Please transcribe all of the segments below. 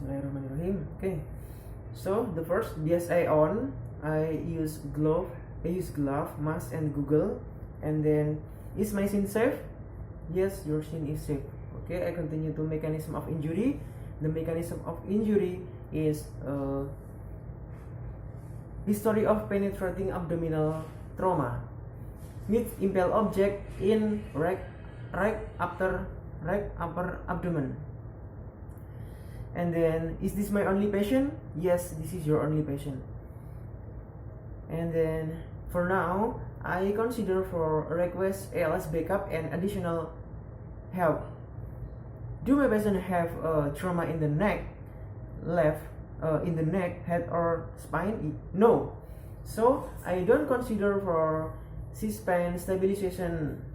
Bismillahirrahmanirrahim. Okay, so the first, BSI on. I use glove, mask, and Google. And then, is my scene safe? Yes, your scene is safe. Okay, I continue to mechanism of injury. The mechanism of injury is history of penetrating abdominal trauma with impale object in right upper abdomen. And then, is this my only patient? Yes, this is your only patient. And then, for now, I consider for request ALS backup and additional help. Do my patient have trauma in the neck, in the neck, head, or spine? No. So I don't consider for C-spine stabilization.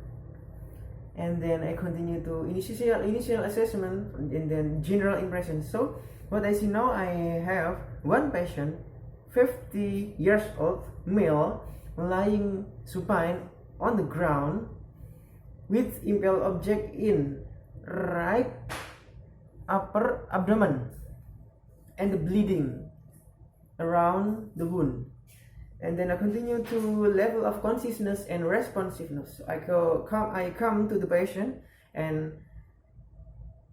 And then I continue to initial assessment and then general impression. So what I see now, I have one patient, 50 years old male, lying supine on the ground with impale object in right upper abdomen and the bleeding around the wound. And then I continue to level of consciousness and responsiveness. So I come to the patient and,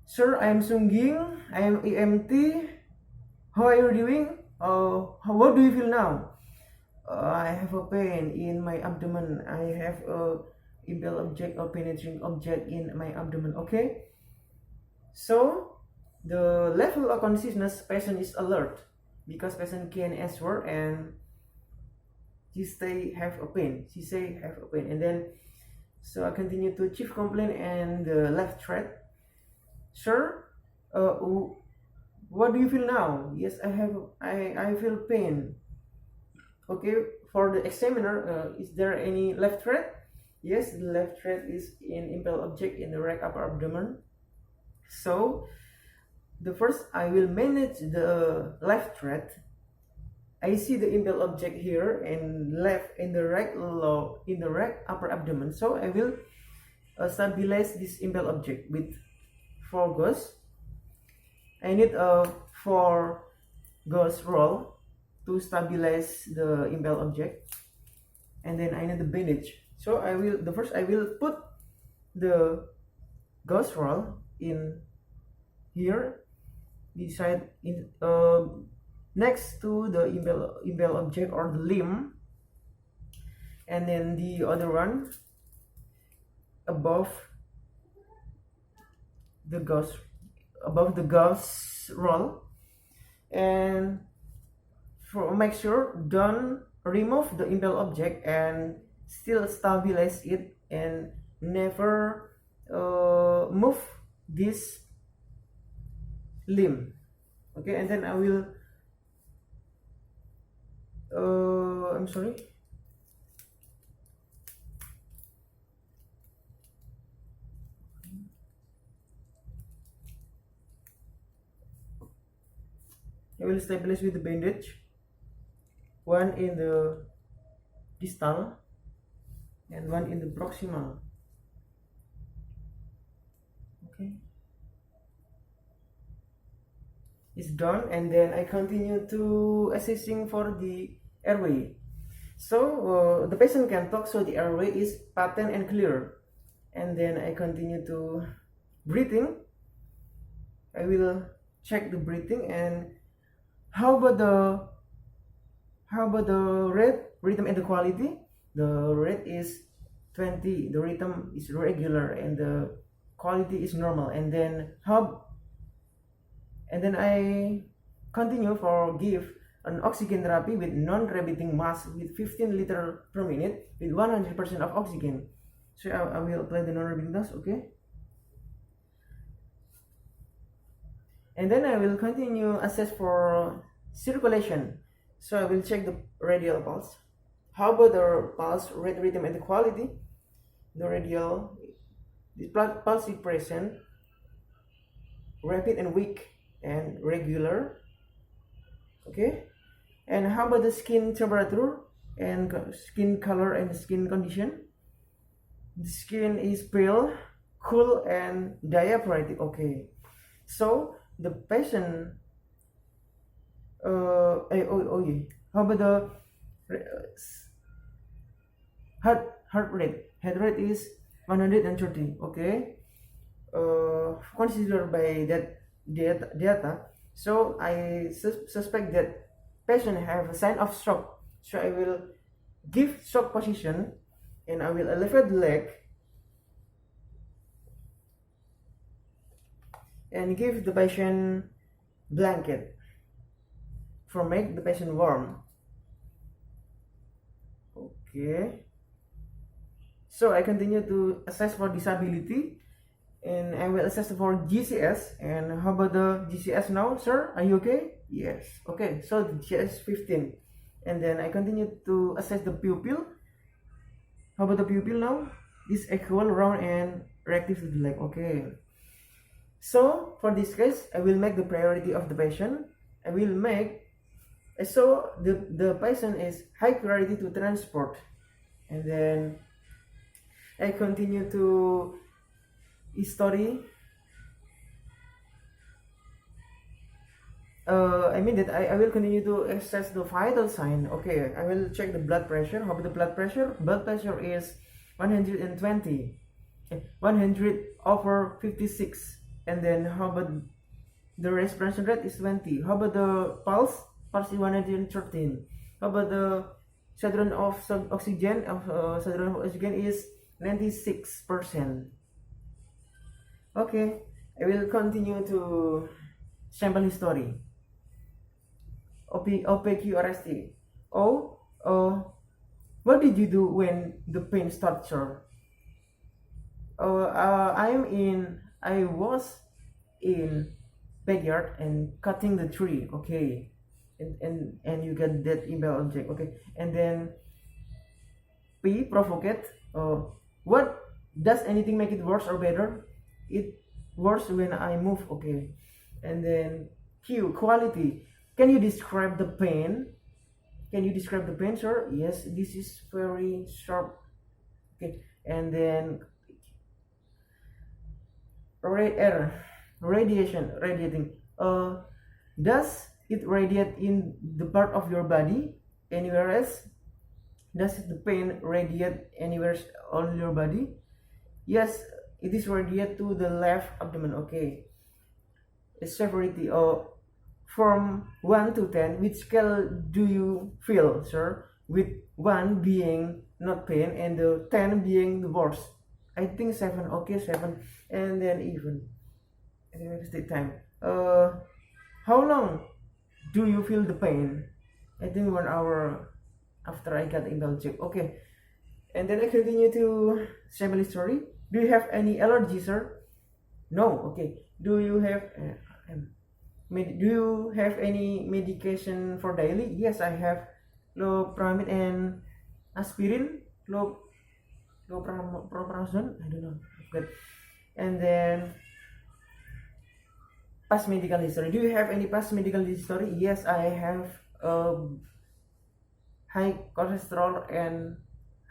sir, I am Sungging, I am EMT. How are you doing? What do you feel now? I have a pain in my abdomen. I have a impale object or penetrating object in my abdomen. Okay. So the level of consciousness, patient is alert because patient can answer and she say have a pain. And then, so I continue to chief complaint and the left thread. Sir, what do you feel now? Yes, I feel pain. Okay, for the examiner, is there any left thread? Yes, the left thread is in impale object in the right upper abdomen. So the first, I will manage the left thread. I see the impale object here and left in the right upper abdomen. So I will stabilize this impale object with 4 gauze. I need a 4 gauze roll to stabilize the impale object, and then I need the bandage. So I will put the gauze roll in here beside next to the impale object or the limb, and then the other one above the gauze roll. And for make sure, don't remove the impale object and still stabilize it and never move this limb. Okay, and then I will I'm sorry. I will stabilize with the bandage, one in the distal and one in the proximal. Okay, it's done, and then I continue to assessing for the airway. So the patient can talk, so the airway is patent and clear. And then I continue to breathing. I will check the breathing. And how about the rate, rhythm, and the quality? The rate is 20, the rhythm is regular, and the quality is normal. And then I continue for give an oxygen therapy with non-rebreathing mask with 15 liters per minute with 100% of oxygen. So I will apply the non-rebreathing mask. Okay, and then I will continue assess for circulation. So I will check the radial pulse. How about the pulse rate, rhythm, and the quality? The radial, the pulse is present, rapid and weak, and regular. Okay, and how about the skin temperature and skin color and skin condition? The skin is pale, cool, and diaphoretic. Okay, so the patient Yeah. How about the heart rate? Heart rate is 130. Okay. Considered by that data, so I suspect that patient have a sign of shock. So I will give shock position, and I will elevate the leg and give the patient blanket for make the patient warm. Okay. So I continue to assess for disability, and I will assess for GCS. And how about the GCS now, sir? Are you okay? Yes. Okay. So the GCS 15, and then I continue to assess the pupil. How about the pupil now? This equal, round, and reactive to the leg. Okay. So for this case, I will make the priority of the patient. I will make so the patient is high priority to transport, and then I continue to history. I mean that I will continue to assess the vital sign. Okay, I will check the blood pressure. How about the blood pressure? Blood pressure is 120, 100/56. And then how about the respiration rate is 20. How about the pulse? Pulse is 113. How about the saturation of oxygen? Saturation of oxygen is 96%. Okay, I will continue to sample history. OPQRST. What did you do when the pain starts, sir? I was in backyard and cutting the tree. Okay, and you get that impel object. Okay, and then P, provocate. What does anything make it worse or better? It worse when I move. Okay, and then Q, quality. Can you describe the pain? Can you describe the pain, sir? Yes, this is very sharp. Okay, and then radiating. Does it radiate in the part of your body anywhere else? Does the pain radiate anywhere on your body? Yes, it is radiate to the left abdomen. Okay, severity. From 1 to 10, which scale do you feel, sir? With 1 being not pain and the 10 being the worst. I think 7. Okay, 7. And then even. I think it's the time. How long do you feel the pain? I think 1 hour after I got impel check. Okay. And then I continue to sample history. Do you have any allergy, sir? No. Okay. Do you have any medication for daily? Yes, I have loperamide and aspirin, lopramazole, I don't know. Good. And then past medical history. Do you have any past medical history? Yes, I have high cholesterol and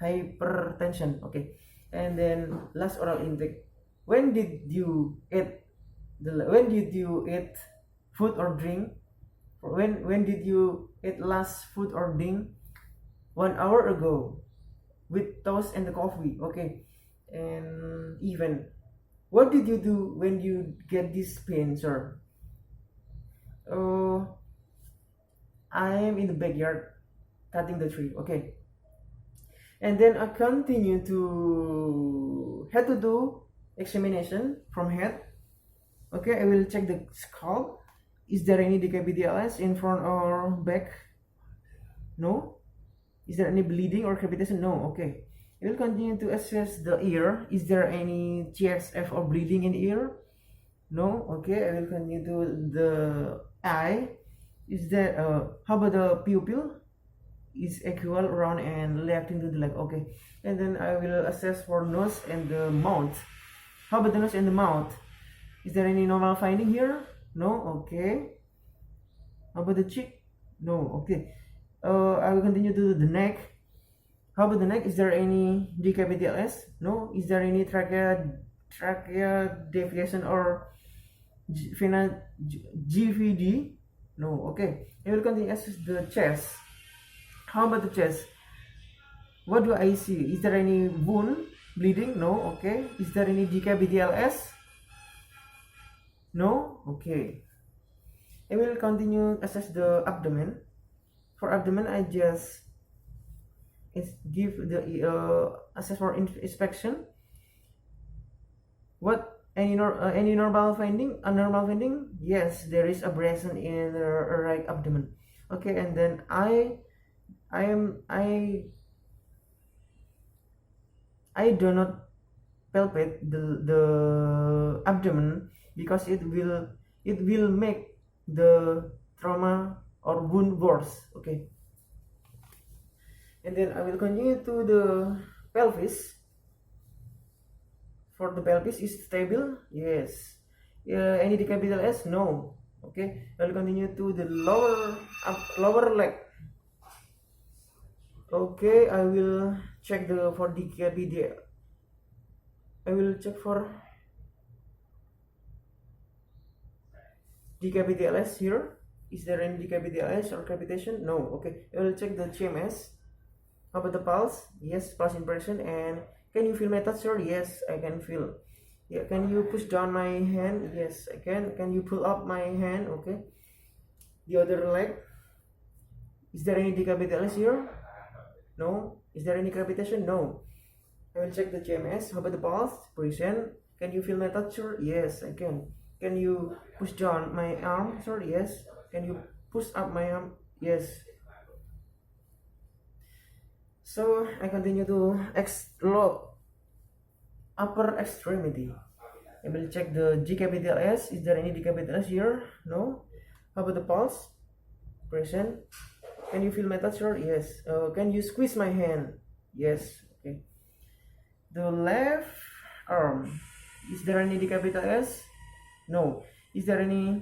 hypertension. Okay. And then last oral intake. When did you eat food or drink? When did you eat last food or drink? 1 hour ago with toast and the coffee. Okay. And even, what did you do when you get this pain, sir? I am in the backyard cutting the tree. Okay. And then I continue to have to do examination from head. Okay, I will check the scalp. Is there any decapitations in front or back? No. Is there any bleeding or capitation? No. Okay. I will continue to assess the ear. Is there any CSF or bleeding in the ear? No. Okay. I will continue to the eye. Is there how about the pupil? Is equal, round, and reacting to the leg. Okay. And then I will assess for nose and the mouth. How about the nose and the mouth? Is there any normal finding here? No. Okay. How about the cheek? No. Okay. I will continue to the neck. How about the neck? Is there any decapitations? No. Is there any trachea deviation or GVD? No. Okay, I will continue assess the chest. How about the chest? What do I see? Is there any wound, bleeding? No. Okay. Is there any DKBDLS? No. Okay. I will continue assess the abdomen. For abdomen, I just give the assess for inspection. What any normal finding? A normal finding? Yes, there is abrasion in the right abdomen. Okay, and then I do not palpate the abdomen because it will make the trauma or wound worse. Okay, and then I will continue to the pelvis. For the pelvis is stable, yes. Any capital S? No. Okay, I will continue to the lower leg. Okay, I will check for DKBD. I will check for DKBDLS here. Is there any DKBDLS or capitation? No. Okay, I will check the CMS. How about the pulse? Yes, pulse impression. And can you feel my touch, sir? Yes, I can feel. Yeah, can you push down my hand? Yes, I can. Can you pull up my hand? Okay. The other leg. Is there any decapitalis here? No. Is there any capitation? No. I will check the GMS. How about the pulse? Present. Can you feel my touch, sir? Yes, I can. Can you push down my arm, sir? Yes. Can you push up my arm? Yes. So I continue to upper extremity. I will check the G capital S. Is there any D capital S here? No. How about the pulse? Present. Can you feel my touch, sir? Yes. Can you squeeze my hand? Yes. Okay. The left arm. Is there any D capital S? No. Is there any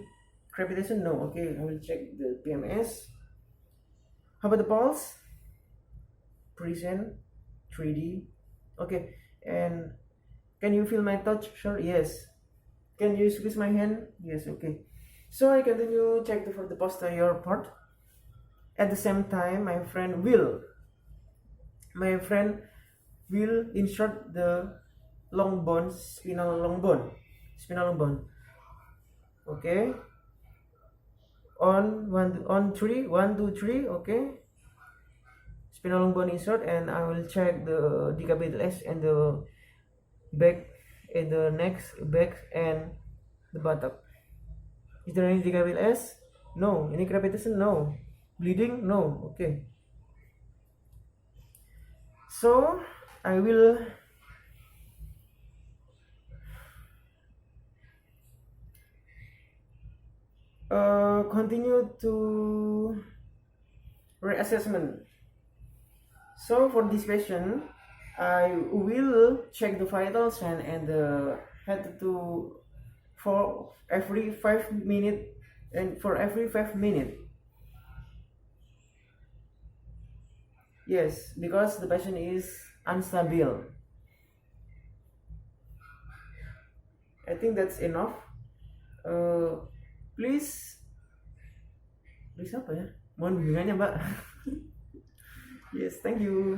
crepitation? No. Okay. I will check the PMS. How about the pulse? Present. 3D. Okay. And can you feel my touch, sir? Yes. Can you squeeze my hand? Yes. Okay. So I continue check for the posterior part. At the same time, my friend will insert the long bone, spinal long bone. Okay. On 3, 1, 2, 3. Okay. Spinal long bone insert, and I will check the decapital S and the back and the neck, back and the buttock. Is there any decapital S? No. Any crepitation? No. Bleeding? No. Okay. So I will continue to reassessment. So for this patient, I will check the vital sign and the head to for every 5 minutes and for every 5 minutes. Yes, because the patient is unstable. I think that's enough. Please apa ya? Mohon bimbingannya, Mbak. Yes, thank you.